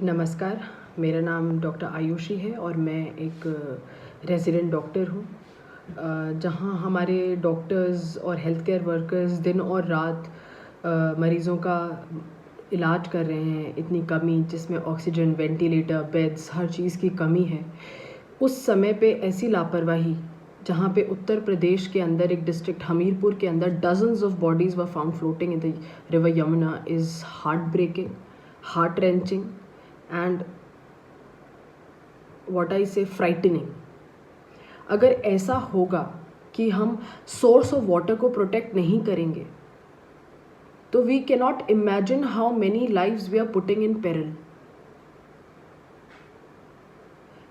नमस्कार, मेरा नाम डॉक्टर आयुषी है और मैं एक रेज़िडेंट डॉक्टर हूँ। जहाँ हमारे डॉक्टर्स और हेल्थ केयर वर्कर्स दिन और रात मरीज़ों का इलाज कर रहे हैं। इतनी कमी, जिसमें ऑक्सीजन, वेंटिलेटर, बेड्स, हर चीज़ की कमी है। उस समय पे ऐसी लापरवाही, जहाँ पे उत्तर प्रदेश के अंदर एक डिस्ट्रिक्ट हमीरपुर के अंदर dozens of bodies were found floating in the river Yamuna, is heartbreaking, heart wrenching and what I say frightening. अगर ऐसा होगा कि हम सोर्स ऑफ वाटर को प्रोटेक्ट नहीं करेंगे, तो we cannot imagine how many lives we are putting in peril.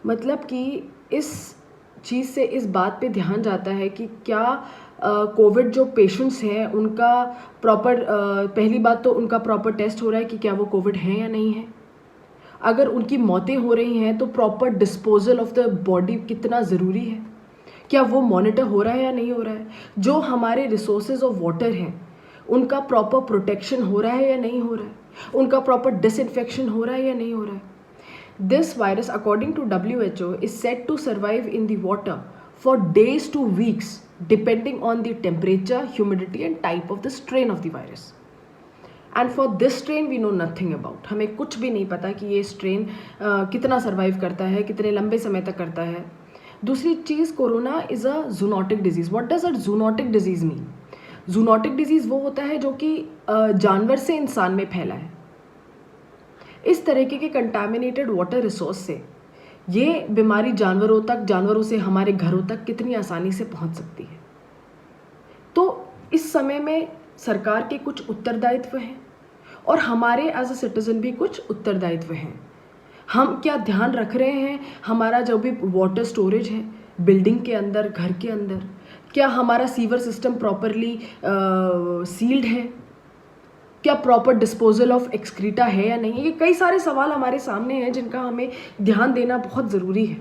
मतलब कि इस चीज़ से इस बात पे ध्यान जाता है कि क्या कोविड जो पेशेंट्स हैं उनका प्रॉपर, पहली बात तो उनका प्रॉपर टेस्ट हो रहा है कि क्या वो कोविड हैं या नहीं है। अगर उनकी मौतें हो रही हैं तो proper disposal of the body कितना ज़रूरी है, क्या वो मॉनिटर हो रहा है या नहीं हो रहा है। जो हमारे रिसोर्सेज ऑफ वाटर हैं उनका प्रॉपर प्रोटेक्शन हो रहा है या नहीं हो रहा है, उनका प्रॉपर डिसइंफेक्शन हो रहा है या नहीं हो रहा है। This virus, according to WHO, is set to survive in the water for days to weeks depending on the temperature, humidity and type of the strain of the virus. And for this strain we know nothing about. हमें कुछ भी नहीं पता कि ये strain कितना survive करता है, कितने लंबे समय तक करता है। दूसरी चीज़, corona is a zoonotic disease. What does a zoonotic disease mean? Zoonotic disease वो होता है जो कि जानवर से इंसान में फैला है। इस तरीके के कंटामिनेटेड वाटर रिसोर्स से ये बीमारी जानवरों तक, जानवरों से हमारे घरों तक कितनी आसानी से पहुंच सकती है। तो इस समय में सरकार के कुछ उत्तरदायित्व हैं और हमारे एज अ सिटीज़न भी कुछ उत्तरदायित्व हैं। हम क्या ध्यान रख रहे हैं, हमारा जो भी वाटर स्टोरेज है बिल्डिंग के अंदर, घर के अंदर, क्या हमारा सीवर सिस्टम प्रॉपरली सील्ड है, क्या प्रॉपर डिस्पोजल ऑफ एक्सक्रीटा है या नहीं। ये कई सारे सवाल हमारे सामने हैं जिनका हमें ध्यान देना बहुत ज़रूरी है।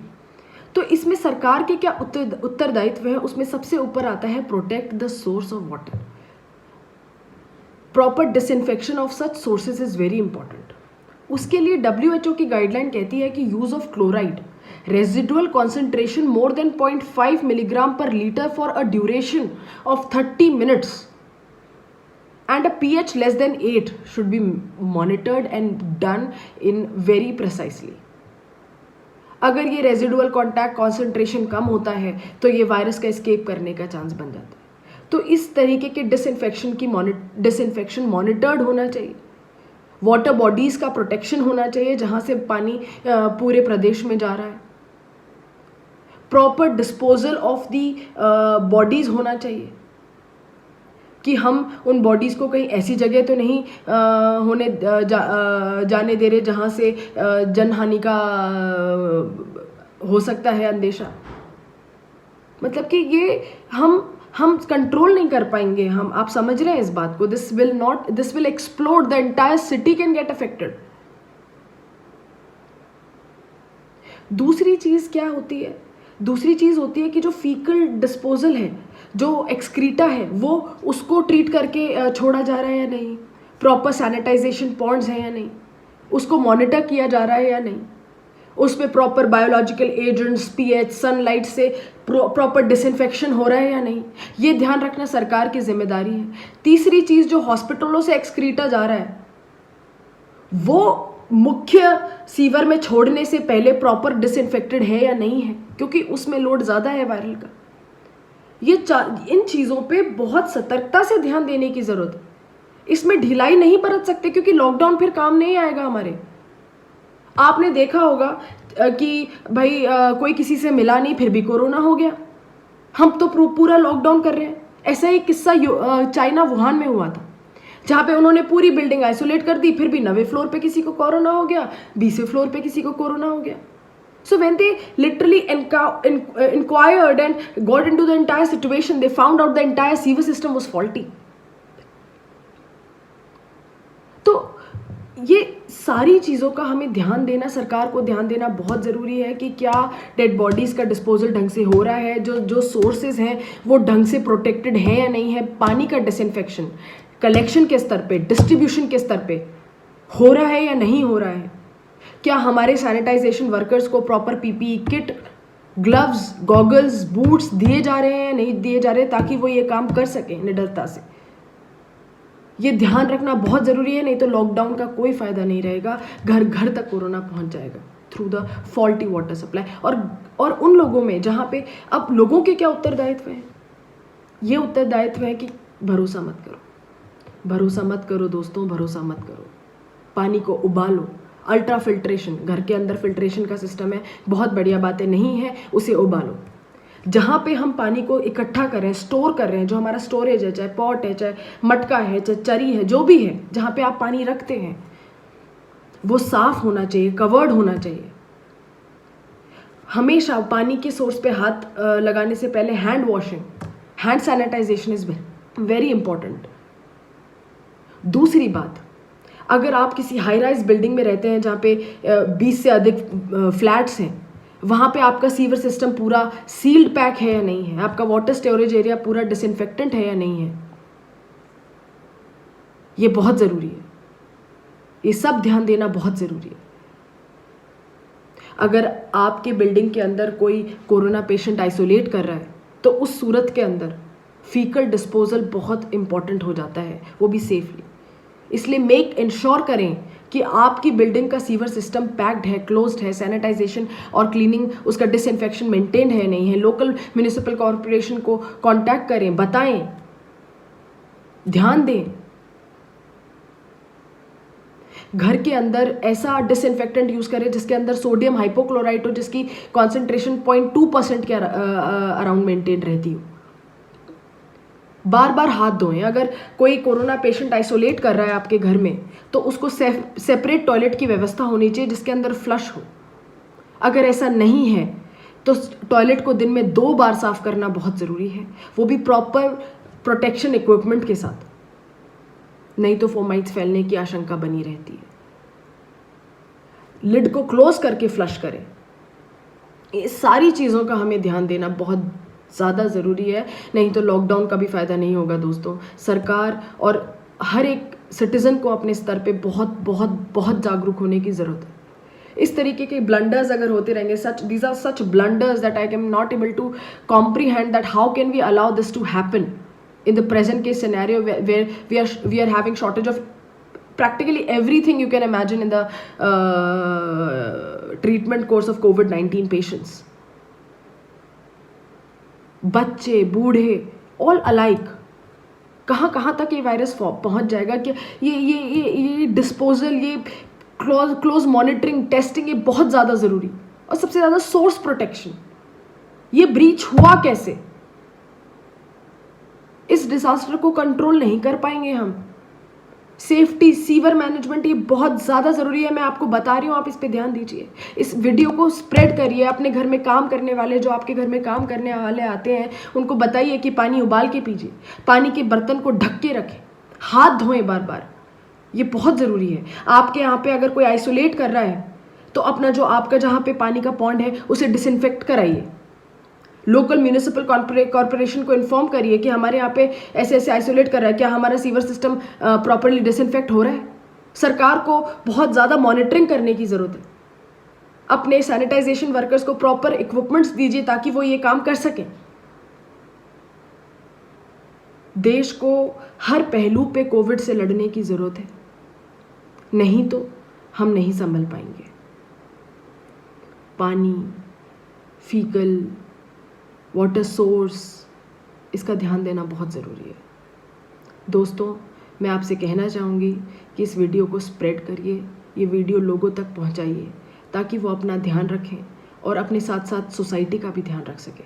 तो इसमें सरकार के क्या उत्तरदायित्व है, उसमें सबसे ऊपर आता है protect the source of water. Proper disinfection of such sources is very important. उसके लिए WHO की गाइडलाइन कहती है कि use of chloride residual concentration more than 0.5 milligram per litre for a duration of 30 minutes and a pH less than 8 should be monitored and done in very precisely. अगर ये residual contact concentration कम होता है तो ये virus का escape करने का chance बन जाता है। तो इस तरीके के डिसइंफेक्शन मॉनिटर्ड होना चाहिए। वाटर बॉडीज़ का प्रोटेक्शन होना चाहिए जहाँ से पानी पूरे प्रदेश में जा रहा है। Proper disposal of the bodies होना चाहिए कि हम उन बॉडीज़ को कहीं ऐसी जगह तो नहीं जाने दे रहे जहाँ से जनहानि का हो सकता है अंदेशा। मतलब कि ये हम कंट्रोल नहीं कर पाएंगे। आप समझ रहे हैं इस बात को। This will explode, the entire city can get affected. दूसरी चीज़ क्या होती है? दूसरी चीज़ होती है कि जो फीकल डिस्पोजल है, जो एक्सक्रीटा है, वो उसको ट्रीट करके छोड़ा जा रहा है या नहीं, प्रॉपर सैनिटाइजेशन पॉइंट्स हैं या नहीं, उसको मॉनिटर किया जा रहा है या नहीं, उसमें proper biological agents, pH, sunlight से प्रॉपर डिसइंफेक्शन हो रहा है या नहीं, ये ध्यान रखना सरकार की जिम्मेदारी है। तीसरी चीज़, जो हॉस्पिटलों से एक्सक्रीटा जा रहा है वो मुख्य सीवर में छोड़ने से पहले प्रॉपर डिसइंफेक्टेड है या नहीं है, क्योंकि उसमें लोड ज़्यादा है वायरल का। इन चीज़ों पे बहुत सतर्कता से ध्यान देने की ज़रूरत है। इसमें ढिलाई नहीं बरत सकते क्योंकि लॉकडाउन फिर काम नहीं आएगा हमारे। आपने देखा होगा कि भाई कोई किसी से मिला नहीं फिर भी कोरोना हो गया। हम तो पूरा लॉकडाउन कर रहे हैं। ऐसा ही किस्सा चाइना वुहान में हुआ था, जहाँ पे उन्होंने पूरी बिल्डिंग आइसोलेट कर दी, फिर भी 9वें फ्लोर पे किसी को कोरोना हो गया, 20वें फ्लोर पे किसी को कोरोना हो गया। So when they literally inquired and got into the entire situation, they found out the entire sewer system was faulty. तो ये सारी चीज़ों का हमें ध्यान देना, सरकार को ध्यान देना बहुत ज़रूरी है कि क्या डेड बॉडीज़ का डिस्पोजल ढंग से हो रहा है, जो सोर्सेज हैं वो ढंग से प्रोटेक्टेड हैं या नहीं है, पानी का डिसइंफेक्शन कलेक्शन के स्तर पे, डिस्ट्रीब्यूशन के स्तर पे हो रहा है या नहीं हो रहा है, क्या हमारे सैनिटाइजेशन वर्कर्स को proper PPE kit, gloves, goggles, boots दिए जा रहे हैं, नहीं दिए जा रहे, ताकि वो ये काम कर सकें निडरता से? ये ध्यान रखना बहुत ज़रूरी है, नहीं तो लॉकडाउन का कोई फ़ायदा नहीं रहेगा। घर घर तक कोरोना पहुंच जाएगा through the faulty water supply. और उन लोगों में जहाँ पे अब लोगों के क्या उत्तरदायित्व हैं? ये उत्तरदायित्व है कि भरोसा मत करो, भरोसा मत करो दोस्तों, भरोसा मत करो। पानी को उबालो, अल्ट्रा फिल्ट्रेशन, घर के अंदर फिल्ट्रेशन का सिस्टम है, बहुत बढ़िया बातें नहीं है, उसे उबालो। जहाँ पे हम पानी को इकट्ठा कर रहे हैं, स्टोर कर रहे हैं, जो हमारा स्टोरेज है, चाहे पॉट है, चाहे मटका है, चाहे चरी है, जो भी है, जहाँ पे आप पानी रखते हैं वो साफ होना चाहिए, कवर्ड होना चाहिए। हमेशा पानी के सोर्स पे हाथ लगाने से पहले hand washing, hand sanitization is very important. दूसरी बात, अगर आप किसी हाई राइज बिल्डिंग में रहते हैं जहाँ पे 20 से अधिक फ्लैट्स हैं, वहाँ पे आपका सीवर सिस्टम पूरा सील्ड पैक है या नहीं है, आपका वाटर स्टोरेज एरिया पूरा डिसइंफेक्टेंट है या नहीं है, ये बहुत ज़रूरी है। ये सब ध्यान देना बहुत ज़रूरी है। अगर आपके बिल्डिंग के अंदर कोई कोरोना पेशेंट आइसोलेट कर रहा है तो उस सूरत के अंदर फीकल डिस्पोजल बहुत इंपॉर्टेंट हो जाता है, वो भी सेफली। इसलिए मेक इंश्योर करें कि आपकी बिल्डिंग का सीवर सिस्टम पैक्ड है, क्लोज्ड है, सैनिटाइजेशन और क्लीनिंग, उसका डिसइंफेक्शन मेंटेन है नहीं है। लोकल म्यूनिसिपल कॉरपोरेशन को कांटेक्ट करें, बताएं, ध्यान दें। घर के अंदर ऐसा डिसइंफेक्टेंट यूज करें जिसके अंदर सोडियम हाइपोक्लोराइट हो, जिसकी कॉन्सेंट्रेशन 0.2% के अराउंड मेंटेन रहती हो। बार बार हाथ धोएं। अगर कोई कोरोना पेशेंट आइसोलेट कर रहा है आपके घर में तो उसको सेपरेट टॉयलेट की व्यवस्था होनी चाहिए जिसके अंदर फ्लश हो। अगर ऐसा नहीं है तो टॉयलेट को दिन में 2 बार साफ करना बहुत ज़रूरी है, वो भी प्रॉपर प्रोटेक्शन इक्विपमेंट के साथ, नहीं तो फोमाइट्स फैलने की आशंका बनी रहती है। लिड को क्लोज करके फ्लश करें। ये सारी चीज़ों का हमें ध्यान देना बहुत ज़्यादा ज़रूरी है, नहीं तो लॉकडाउन का भी फ़ायदा नहीं होगा दोस्तों। सरकार और हर एक सिटीज़न को अपने स्तर पे बहुत बहुत बहुत जागरूक होने की ज़रूरत है। इस तरीके के ब्लंडर्स अगर होते रहेंगे, these are such blunders that I can not able to comprehend that how can we allow this to happen in the present case scenario where we are having shortage of practically everything you can imagine in the treatment course of COVID-19 patients. बच्चे, बूढ़े, all alike, कहाँ तक ये virus पहुंच जाएगा कि ये disposal, ये क्लोज मॉनिटरिंग, टेस्टिंग, ये बहुत ज़्यादा ज़रूरी। और सबसे ज़्यादा सोर्स प्रोटेक्शन। ये ब्रीच हुआ कैसे? इस डिजास्टर को कंट्रोल नहीं कर पाएंगे हम। सेफ्टी, सीवर मैनेजमेंट, ये बहुत ज़्यादा ज़रूरी है। मैं आपको बता रही हूँ, आप इस पे ध्यान दीजिए। इस वीडियो को स्प्रेड करिए। अपने घर में काम करने वाले, जो आपके घर में काम करने वाले आते हैं, उनको बताइए कि पानी उबाल के पीजिए, पानी के बर्तन को ढक के रखें, हाथ धोएं बार बार, ये बहुत ज़रूरी है। आपके यहाँ पे अगर कोई आइसोलेट कर रहा है तो अपना जो आपका जहाँ पे पानी का पॉन्ड है उसे डिसइंफेक्ट कराइए। लोकल म्यूनिसिपल कॉरपोरेशन को इन्फॉर्म करिए कि हमारे यहाँ पे ऐसे ऐसे आइसोलेट कर रहा है, क्या हमारा सीवर सिस्टम प्रॉपरली डिसइंफेक्ट हो रहा है। सरकार को बहुत ज़्यादा मॉनिटरिंग करने की ज़रूरत है। अपने सैनिटाइजेशन वर्कर्स को प्रॉपर इक्विपमेंट्स दीजिए ताकि वो ये काम कर सकें। देश को हर पहलू पे कोविड से लड़ने की ज़रूरत है, नहीं तो हम नहीं संभल पाएंगे। पानी, फीकल, वाटर सोर्स, इसका ध्यान देना बहुत ज़रूरी है। दोस्तों, मैं आपसे कहना चाहूँगी कि इस वीडियो को स्प्रेड करिए, ये वीडियो लोगों तक पहुँचाइए ताकि वो अपना ध्यान रखें और अपने साथ साथ सोसाइटी का भी ध्यान रख सकें।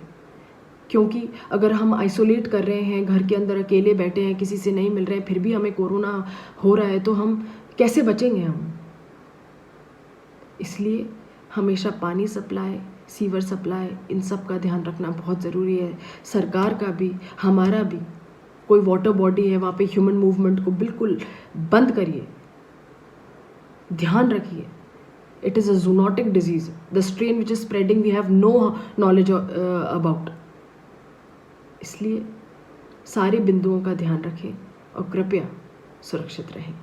क्योंकि अगर हम आइसोलेट कर रहे हैं, घर के अंदर अकेले बैठे हैं, किसी से नहीं मिल रहे हैं, फिर भी हमें कोरोना हो रहा है, तो हम कैसे बचेंगे हम? इसलिए हमेशा पानी सप्लाई, सीवर सप्लाई, इन सब का ध्यान रखना बहुत ज़रूरी है। सरकार का भी, हमारा भी। कोई वाटर बॉडी है वहाँ पे ह्यूमन मूवमेंट को बिल्कुल बंद करिए, ध्यान रखिए। It is a zoonotic disease, the strain which is spreading we have no knowledge about. इसलिए सारे बिंदुओं का ध्यान रखें और कृपया सुरक्षित रहें।